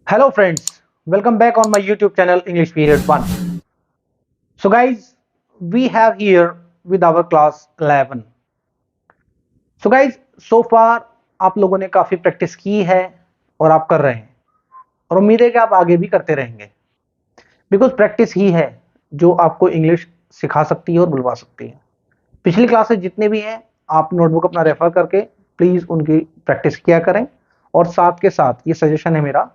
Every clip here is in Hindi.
Hello friends, welcome back on my YouTube channel English Period 1. So guys, we have here with our class 11. So guys, so far आप लोगों ने काफी प्रैक्टिस की है और आप कर रहे हैं और उम्मीद है कि आप आगे भी करते रहेंगे बिकॉज प्रैक्टिस ही है जो आपको इंग्लिश सिखा सकती है और बुलवा सकती है। पिछली क्लासेस जितने भी हैं आप नोटबुक अपना रेफर करके प्लीज उनकी प्रैक्टिस किया करें और साथ के साथ ये सजेशन है मेरा,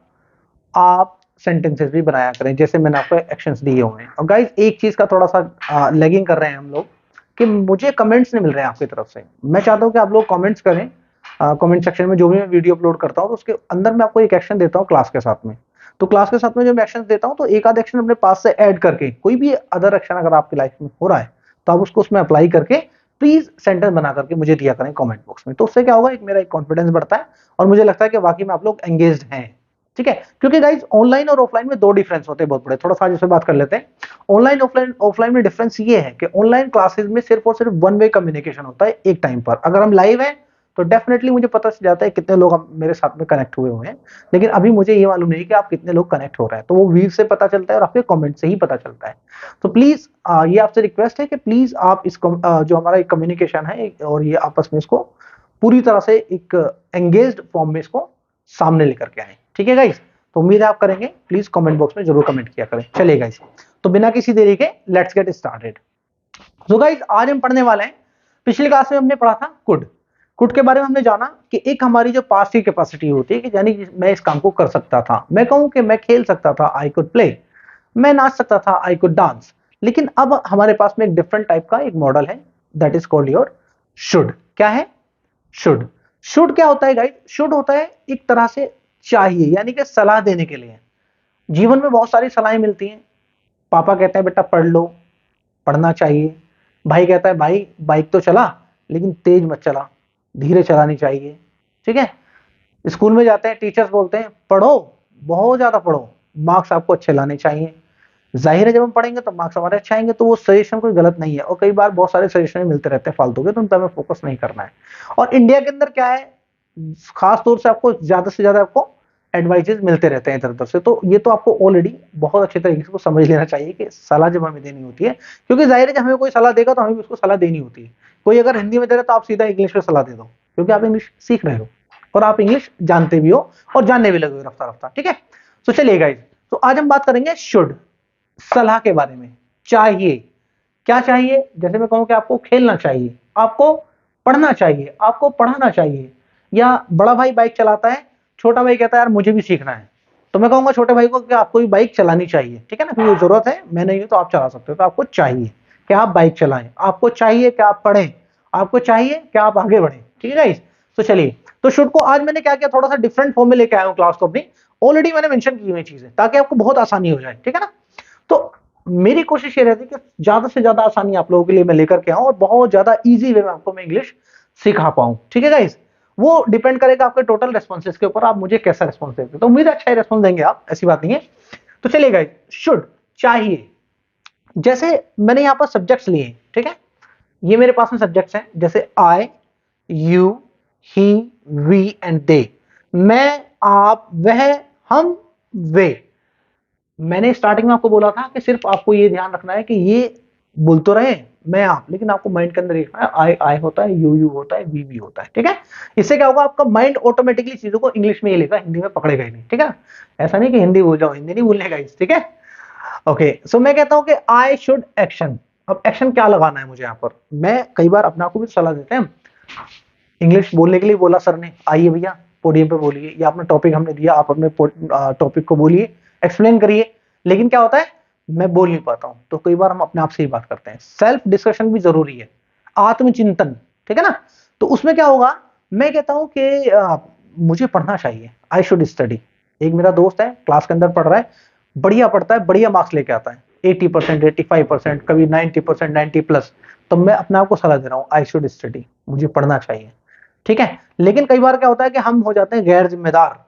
आप सेंटेंसेस भी बनाया करें जैसे मैंने आपको एक्शंस दिए हुए हैं। और गाइस एक चीज का थोड़ा सा लैगिंग कर रहे हैं हम लोग कि मुझे कमेंट्स नहीं मिल रहे हैं आपकी तरफ से। मैं चाहता हूं कि आप लोग कमेंट्स करें कमेंट सेक्शन में। जो भी मैं वीडियो अपलोड करता हूं तो उसके अंदर मैं आपको एक एक्शन देता हूं क्लास के साथ में। तो क्लास के साथ में जो मैं एक्शन देता हूं तो एक आध एक्शन अपने पास से ऐड करके कोई भी अदर एक्शन अगर आपकी लाइफ में हो रहा है तो आप उसको उसमें अप्लाई करके प्लीज सेंटेंस बना करके मुझे दिया करें कमेंट बॉक्स में। तो उससे क्या होगा, एक मेरा एक कॉन्फिडेंस बढ़ता है और मुझे लगता है कि वाकई में आप लोग एंगेज्ड हैं। ठीक है, क्योंकि गाइज ऑनलाइन और ऑफलाइन में दो डिफरेंस होते हैं बहुत बड़े। थोड़ा सा आज इस पे बात कर लेते हैं। ऑनलाइन ऑफलाइन ऑफलाइन में डिफरेंस ये है कि ऑनलाइन क्लासेस में सिर्फ और सिर्फ वन वे कम्युनिकेशन होता है एक टाइम पर। अगर हम लाइव हैं तो डेफिनेटली मुझे पता चल जाता है कितने लोग मेरे साथ में कनेक्ट हुए हैं, लेकिन अभी मुझे ये मालूम नहीं कि आप कितने लोग कनेक्ट हो रहे हैं। तो वो व्यूज से पता चलता है और आपके कमेंट से ही पता चलता है। तो प्लीज ये आपसे रिक्वेस्ट है कि प्लीज आप इस जो हमारा एक कम्युनिकेशन है और ये आपस में इसको पूरी तरह से एक एंगेज्ड फॉर्म में इसको सामने लेकर के आए। ठीक है गाइस, तो उम्मीद है आप करेंगे। प्लीज कमेंट बॉक्स में जरूर कमेंट किया करें। चलिए गाइस, तो बिना किसी देरी के लेट्स गेट स्टार्टेड। तो गाइस आज हम पढ़ने वाले हैं, पिछली क्लास में हमने पढ़ा था कुड। कुड के बारे में हमने जाना कि एक हमारी जो पास्ट की कैपेसिटी होती है कि यानी कि मैं इस काम को कर सकता था। मैं कहूं कि मैं खेल सकता था, आई कुड प्ले। मैं नाच सकता था, आई कुड डांस। लेकिन अब हमारे पास में एक डिफरेंट टाइप का एक मॉडल है, that is called your should. क्या है शुड? शुड क्या होता है गाइस? शुड होता है एक तरह से चाहिए, यानी कि सलाह देने के लिए। जीवन में बहुत सारी सलाहें मिलती हैं। पापा कहते हैं बेटा पढ़ लो, पढ़ना चाहिए। भाई कहता है भाई बाइक तो चला लेकिन तेज मत चला, धीरे चलानी चाहिए। ठीक है, स्कूल में जाते हैं टीचर्स बोलते हैं पढ़ो, बहुत ज्यादा पढ़ो, मार्क्स आपको अच्छे लाने चाहिए। जाहिर है जब हम पढ़ेंगे तो मार्क्स हमारे अच्छे आएंगे। तो वो सजेशन कोई गलत नहीं है और कई बार बहुत सारे सजेशन मिलते रहते हैं फालतू के, तो उन पर हमें फोकस नहीं करना है। और इंडिया के अंदर क्या है, खास तौर से आपको ज्यादा से ज्यादा आपको एडवाइजेस मिलते रहते हैं इधर उधर से। तो ये तो आपको ऑलरेडी बहुत अच्छे तरीके से समझ लेना चाहिए कि सलाह जब हमें देनी होती है, क्योंकि जाहिर है जब हमें कोई सलाह देगा तो हमें उसको सलाह देनी होती है। कोई अगर हिंदी में दे रहा है तो आप सीधा इंग्लिश में सलाह दे दो, क्योंकि आप इंग्लिश सीख रहे हो और आप इंग्लिश जानते भी हो और जानने भी लगे हो रफ्ता रफ्ता। ठीक है, तो चलिए गाइस, तो आज हम बात करेंगे शुड, सलाह के बारे में। चाहिए, क्या चाहिए? जैसे मैं कहूं कि आपको खेलना चाहिए, आपको पढ़ना चाहिए, आपको पढ़ाना चाहिए। या बड़ा भाई बाइक चलाता है, छोटा भाई कहता है यार मुझे भी सीखना है, तो मैं कहूंगा छोटे भाई को कि आपको भी बाइक चलानी चाहिए। ठीक है ना, क्योंकि जरूरत है, मैं नहीं हूं तो आप चला सकते हो। तो आपको चाहिए कि आप बाइक चलाएं, आपको चाहिए कि आप पढ़ें, आपको चाहिए कि आप आगे बढ़ें। ठीक है गाइस, तो चलिए, तो शुड को आज मैंने क्या किया, थोड़ा सा डिफरेंट फॉर्म में लेके आया हूं क्लास को अपनी। ऑलरेडी मैंने मेंशन की हुई चीजें ताकि आपको बहुत आसानी हो जाए। ठीक है ना, तो मेरी कोशिश ये रहती है कि ज्यादा से ज्यादा आसानी आप लोगों के लिए मैं लेकर के आऊं और बहुत ज्यादा इजी वे में आपको मैं इंग्लिश सिखा पाऊं। ठीक है गाइस, वो डिपेंड करेगा आपके टोटल रेस्पॉन्सेस के ऊपर, आप मुझे कैसा रेस्पॉन्स देते हैं। तो उम्मीद है अच्छा ही रेस्पॉन्स देंगे आप, ऐसी बात नहीं है। तो चलिए गाइस, शुड चाहिए। जैसे मैंने यहाँ पर सब्जेक्ट्स लिए, ठीक है, ये मेरे पास में सब्जेक्ट्स हैं, जैसे I, you, he, we and they. मैं, आप, वह, हम, वे। मैंने स्टार्टिंग में आपको बोला था कि सिर्फ आपको ये ध्यान रखना है कि ये बोल तो रहे मैं आप, लेकिन आपको माइंड के अंदर देखना है आई आई होता है, यू यू होता है, वी वी होता है। ठीक है, इससे क्या होगा, आपका माइंड ऑटोमेटिकली चीजों को इंग्लिश में ही लेगा, हिंदी में पकड़ेगा ही नहीं। ठीक है, ऐसा नहीं कि हिंदी भूल जाओ, हिंदी नहीं भूलने का। ठीक है, ओके, सो मैं कहता हूं कि आई शुड एक्शन। अब एक्शन क्या लगाना है मुझे यहाँ पर? मैं कई बार अपने आप को भी सलाह देते हैं, इंग्लिश बोलने के लिए बोला सर ने, आइए भैया पोडियम पे बोलिए, या अपना टॉपिक हमने दिया आप अपने टॉपिक को बोलिए, एक्सप्लेन करिए। लेकिन क्या होता है, मैं बोल नहीं पाता हूं। तो कई बार हम अपने आप से ही बात करते हैं। सेल्फ डिस्कशन भी जरूरी है, आत्मचिंतन। ठीक है ना, तो उसमें क्या होगा, मैं कहता हूं कि मुझे पढ़ना चाहिए, आई शुड स्टडी। एक मेरा दोस्त है क्लास के अंदर पढ़ रहा है, बढ़िया पढ़ता है, बढ़िया मार्क्स लेके आता है, 80%, 85%, कभी 90%, 90+। तो मैं अपने आप को सलाह दे रहा हूँ, आई शुड स्टडी, मुझे पढ़ना चाहिए। ठीक है, लेकिन कई बार क्या होता है कि हम हो जाते हैं गैर जिम्मेदार,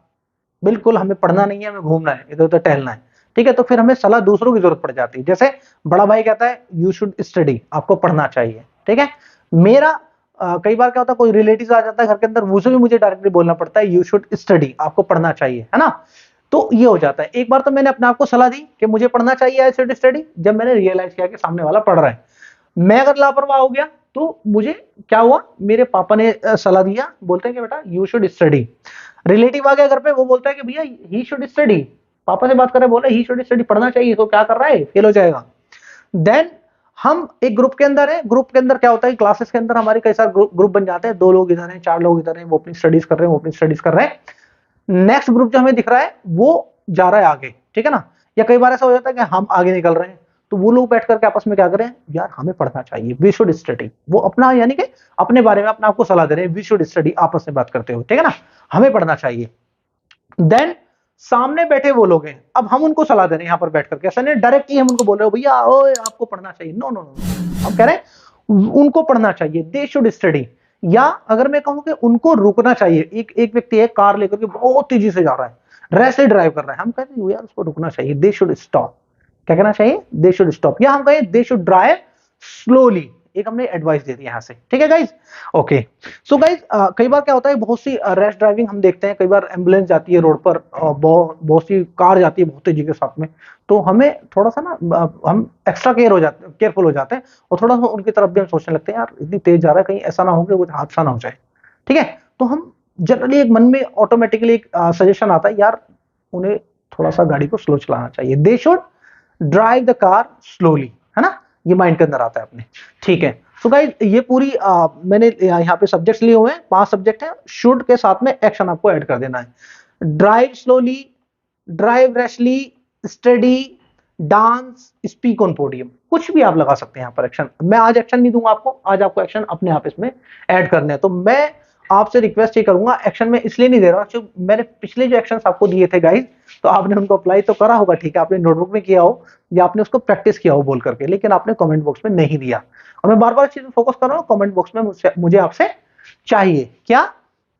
बिल्कुल हमें पढ़ना नहीं है, हमें घूमना है, इधर उधर टहलना है। ठीक है, तो फिर हमें सलाह दूसरों की जरूरत पड़ जाती है। जैसे बड़ा भाई कहता है यू शुड स्टडी, आपको पढ़ना चाहिए। ठीक है, मेरा कई बार क्या होता है, कोई रिलेटिव आ जाता है घर के अंदर, उसे भी मुझे डायरेक्टली बोलना पड़ता है यू शुड स्टडी, आपको पढ़ना चाहिए, है ना। तो ये हो जाता है। एक बार तो मैंने अपने आप को सलाह दी कि मुझे पढ़ना चाहिए आई शुड स्टडी, जब मैंने रियलाइज किया कि सामने वाला पढ़ रहा है। मैं अगर लापरवाह हो गया तो मुझे क्या हुआ, मेरे पापा ने सलाह दिया, बोलते हैं कि बेटा यू शुड स्टडी। रिलेटिव आ गया घर पे, वो बोलता है कि भैया ही शुड स्टडी, पापा से बात कर रहे, बोले ही शुड स्टडी, पढ़ना चाहिए, तो क्या कर रहा है, फेल हो जाएगा। देन हम एक ग्रुप के अंदर है, ग्रुप के अंदर क्या होता है, क्लासेस के अंदर हमारे कई सारे ग्रुप बन जाते हैं, 2 लोग इधर हैं, 4 लोग इधर हैं, वो अपनी स्टडीज कर रहे हैं, वो अपनी स्टडीज कर रहे हैं। नेक्स्ट ग्रुप जो हमें दिख रहा है वो जा रहा है आगे, ठीक है ना। या कई बार ऐसा हो जाता है कि हम आगे निकल रहे हैं, तो वो लोग बैठ करके आपस में क्या करें, यार हमें पढ़ना चाहिए, वी शुड स्टडी। वो अपना यानी कि अपने बारे में अपने आपको सलाह दे रहे हैं, वी शुड स्टडी, आपस में बात करते हुए, ठीक है ना, हमें पढ़ना चाहिए। देन सामने बैठे वो लोग हैं, अब हम उनको सलाह दे रहे हैं यहाँ पर बैठ करके, ऐसा नहीं डायरेक्टली हम उनको बोल रहे हो भैया ओए आपको पढ़ना चाहिए, नो नो नो, हम कह रहे हैं उनको पढ़ना चाहिए, दे शुड स्टडी। या अगर मैं कहूं कि उनको रुकना चाहिए, एक व्यक्ति है कार लेकर के बहुत तेजी से जा रहा है, रैसे ड्राइव कर रहा है, हम कहते हैं यार उसको रुकना चाहिए, दे शुड स्टॉप। क्या कहना चाहिए, दे शुड स्टॉप। या हम कहें दे शुड ड्राइव स्लोली, एक हमने एडवाइस दे दी यहां से, ठीक है गाइज। ओके सो गाइज कई बार क्या होता है, बहुत सी रैश ड्राइविंग हम देखते हैं, कई बार एम्बुलेंस जाती है रोड पर, बहुत सी कार जाती है बहुत तेजी के साथ में, तो हमें थोड़ा सा ना हम एक्स्ट्रा केयरफुल हो जाते हैं, और थोड़ा सा उनकी तरफ भी हम सोचने लगते हैं यार इतनी तेज जा रहा है, कहीं ऐसा ना हो कि कुछ हादसा ना हो जाए, ठीक है। तो हम जनरली एक मन में ऑटोमेटिकली एक सजेशन आता है, यार उन्हें थोड़ा सा गाड़ी को स्लो चलाना चाहिए, they should drive the car slowly, है ना, ये माइंड के अंदर आता है अपने, ठीक है। सो गाइस ये पूरी मैंने यहाँ पे सब्जेक्ट्स लिए हुए हैं, 5 सब्जेक्ट हैं, शुड के साथ में एक्शन आपको ऐड कर देना है। Drive slowly, drive rashly, study, dance, speak on podium, कुछ भी आप लगा सकते हैं यहाँ पर एक्शन। मैं आज एक्शन नहीं दूंगा आपको, आज आपको एक्शन अपने आप इसमें ऐड करने हैं। तो मैं आपसे रिक्वेस्ट ये करूंगा, एक्शन में इसलिए नहीं दे रहा हूं, मैंने पिछले जो एक्शन आपको दिए थे गाइज, तो आपने उनको अप्लाई तो करा होगा, ठीक है, आपने नोटबुक में किया हो या आपने उसको प्रैक्टिस किया हो बोल करके, लेकिन आपने कमेंट बॉक्स में नहीं दिया। और मैं बार बार चीज फोकस कर रहा हूँ, कमेंट बॉक्स में मुझे आपसे चाहिए क्या,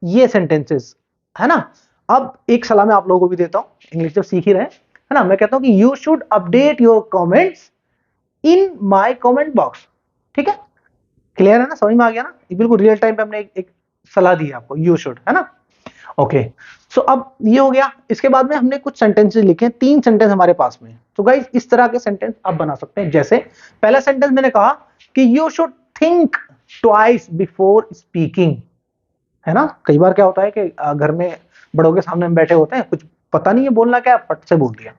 ये सेंटेंसेस, है ना। अब एक सलाह मैं आप लोगों को भी देता हूँ, इंग्लिश जब सीख ही रहे है ना, मैं कहता हूँ कि you should update your comments in my comment box, ठीक है, क्लियर है ना, समझ में आ गया ना, बिल्कुल रियल टाइम पे हमने एक सलाह दी आपको, यू शुड, है ना। ओके सो अब ये हो गया, इसके बाद में हमने कुछ सेंटेंसेस लिखे हैं, 3 सेंटेंस हमारे पास में। तो गाइस इस तरह के सेंटेंस आप बना सकते हैं, जैसे पहला सेंटेंस मैंने कहा कि you should think twice before speaking, है ना। कई बार क्या होता है कि घर में बड़ों के सामने हम बैठे होते हैं, कुछ पता नहीं है बोलना क्या, फट से बोल दिया,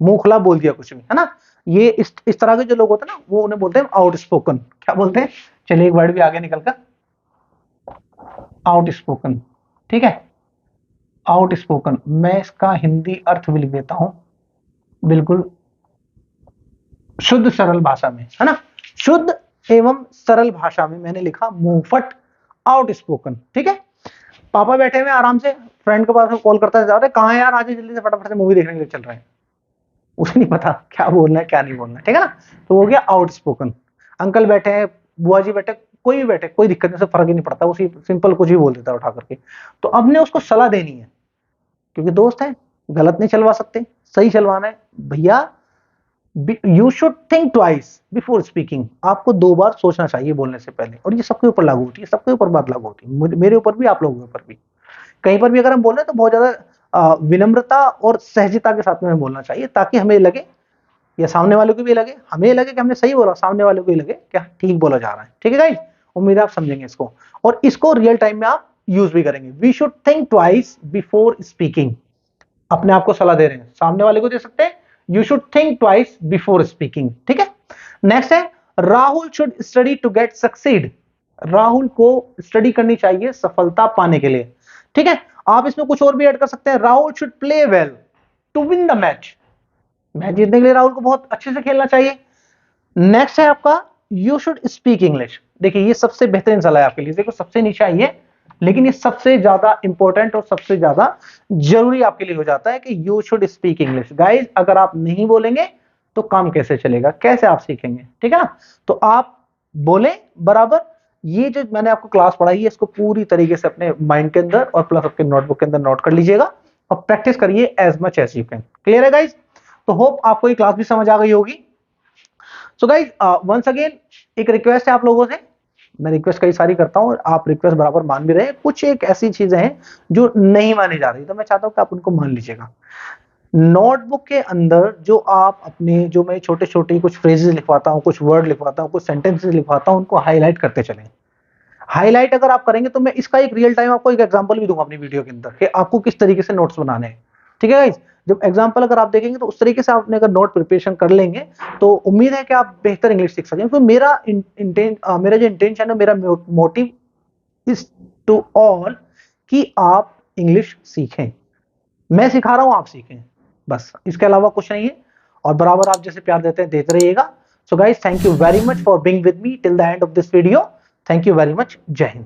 मुंह खुला बोल दिया कुछ भी, है ना। ये इस तरह के जो लोग होते हैं ना, वो उन्हें बोलते हैं आउट स्पोकन। क्या बोलते हैं, चलिए एक वर्ड भी आगे निकलकर, आउट स्पोकन, ठीक है, आउट स्पोकन। मैं इसका हिंदी अर्थ भी लिख देता हूं, बिल्कुल शुद्ध सरल भाषा में, है ना, शुद्ध एवं सरल भाषा में मैंने लिखा मुंहफट, आउट स्पोकन, ठीक है। पापा बैठे हुए आराम से, फ्रेंड के पास कॉल करता है, कहाँ है यार, आज जल्दी से फटाफट से मूवी देखने के लिए चल रहे हैं, उसे नहीं पता क्या बोलना है क्या नहीं बोलना है, ठीक है ना। तो हो गया आउट स्पोकन। अंकल बैठे हैं, बुआ जी बैठे, कोई भी बैठे, कोई दिक्कत नहीं, उसे फर्क ही नहीं पड़ता, उसी सिंपल कुछ भी बोल देता है उठा करके। तो अब ने उसको सलाह देनी है, क्योंकि दोस्त है, गलत नहीं चलवा सकते, सही चलवाना है भैया। You should think twice before speaking, आपको 2 बार सोचना चाहिए बोलने से पहले, और ये सबके ऊपर लागू होती है, सबके ऊपर बात लागू होती है, मेरे ऊपर भी, आप लोगों के ऊपर भी। कहीं पर भी अगर हम बोल रहे हैं तो बहुत ज्यादा विनम्रता और सहजता के साथ में बोलना चाहिए, ताकि हमें लगे या सामने वाले को भी लगे, हमें लगे कि हमने सही बोला, सामने वाले को भी लगे क्या ठीक बोला जा रहा है, ठीक है गाइस। उम्मीद है आप समझेंगे इसको, और इसको रियल टाइम में आप यूज भी करेंगे। We should think twice before speaking, अपने आप को सलाह दे रहे हैं, सामने वाले को दे सकते हैं, you should think twice before speaking, ठीक है। नेक्स्ट है Rahul should study to get succeed, Rahul को स्टडी करनी चाहिए सफलता पाने के लिए, ठीक है। आप इसमें कुछ और भी ऐड कर सकते हैं, Rahul should play well to win the match, match जीतने के लिए राहुल को बहुत अच्छे से खेलना चाहिए। नेक्स्ट है आपका यू शुड स्पीक इंग्लिश, देखिए ये सबसे बेहतरीन सलाह है आपके लिए, देखो सबसे नीचे आई है, लेकिन ये सबसे ज्यादा इंपॉर्टेंट और सबसे ज्यादा जरूरी आपके लिए हो जाता है कि you should speak English. Guys अगर आप नहीं बोलेंगे तो काम कैसे चलेगा, कैसे आप सीखेंगे, ठीक है ना। तो आप बोले बराबर, ये जो मैंने आपको क्लास पढ़ाई है इसको पूरी तरीके से अपने माइंड के अंदर और प्लस अपने नोटबुक के अंदर नोट कर लीजिएगा, और प्रैक्टिस करिए as much as you can. Clear है गाइज, तो होप आपको ये क्लास भी समझ आ गई होगी। सो गाइज वंस अगेन एक रिक्वेस्ट है आप लोगों से, मैं रिक्वेस्ट कई सारी करता हूं, आप रिक्वेस्ट बराबर मान भी रहे हैं, कुछ एक ऐसी चीजें हैं जो नहीं मानी जा रही, तो मैं चाहता हूं कि आप उनको मान लीजिएगा। नोटबुक के अंदर जो आप अपने, जो मैं छोटे छोटे कुछ फ्रेजेस लिखवाता हूँ, कुछ वर्ड लिखवाता हूँ, कुछ सेंटेंसेस लिखवाता हूँ, उनको हाईलाइट करते चलें। हाईलाइट अगर आप करेंगे तो मैं इसका एक रियल टाइम आपको एक एग्जांपल भी दूंगा अपनी वीडियो के अंदर कि आपको किस तरीके से नोट्स बनाने हैं। ठीक है गाइस, जब एग्जांपल अगर आप देखेंगे तो उस तरीके से आपने अगर नोट प्रिपरेशन कर लेंगे तो उम्मीद है कि आप बेहतर इंग्लिश सीख सकेंगे। तो मेरा जो इंटेंशन है, मेरा मोटिव इज टू ऑल कि आप इंग्लिश सीखें। मैं सिखा रहा हूं, आप सीखें, बस इसके अलावा कुछ नहीं है। और बराबर आप जैसे प्यार देते हैं देते रहिएगा। So guys, thank you very much for being with me till the end of this video. Thank you very much. जय हिंद।